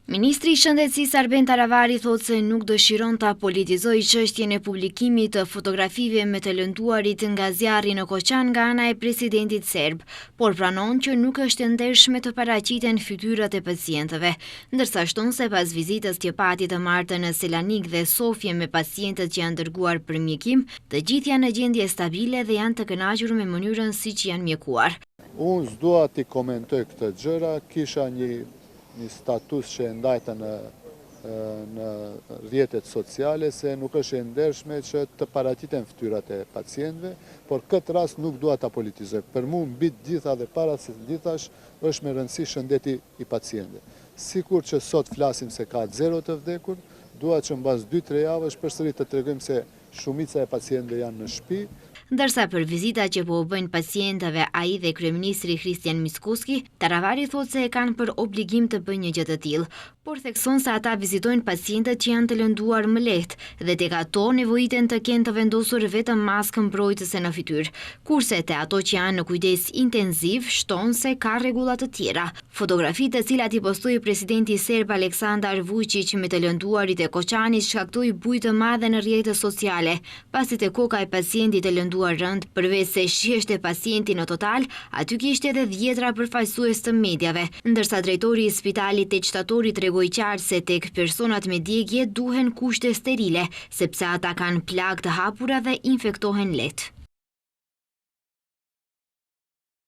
Ministri i Shëndetësisë Arben Taravari thotë se nuk dëshiron ta politizojë çështjen e publikimit të fotografive me të lënduarit nga zjarri në Koqan nga ana e presidentit serb, por pranon që nuk është e ndershme të paraqiten fytyrat e pacientëve, ndërsa shton se pas vizitës që pati të martën në Selanik dhe Sofje me pacientët që janë dërguar për mjekim, të gjithë janë në gjendje stabile dhe janë të kënaqur me mënyrën siç janë mjekuar. Unë s'dua t'i komentoj këtë gjëra, kisha një status që e ndajta në rrjetet sociale se nuk është e ndershme që të paraqiten fytyrat e pacientëve, por këtë rast nuk dua ta politizoj. Për mua mbi të gjitha dhe para se të gjithash është me rëndësi shëndeti i pacientëve. Sikur që sot flasim se ka 0 të vdekur, dua që mbas 2-3 javësh përsëri të tregojmë se shumica e pacientëve janë në shtëpi. Ndërsa për vizita që po u bëjnë pacientëve ai dhe kryeministri Kristian Miskuski, Taravari thotë se e kanë për obligim të bëjnë një gjë të tillë, por thekson se ata vizitojnë pacientët që janë të lënduar më lehtë dhe tek ato nevojiten të kenë të vendosur vetëm maskën mbrojtëse në fytyrë, kurse te ato që janë në kujdes intenziv shton se ka rregulla të tjera. Fotografitë të cilat i postoi presidenti serb Aleksandar Vučić me të lënduarit e Koqanit shkaktoi bujë të madhe në rrjetet sociale, pasi te koka e pacientit të lënduar rënd, përveç se shiheshte pacienti në total, aty kishte edhe dhjetra përfaqësues të mediave, ndërsa drejtori i spitalit teqtatori tregoi qartë se tek personat me djegje duhen kushte sterile, sepse ata kanë plagë të hapura dhe infektohen lehtë.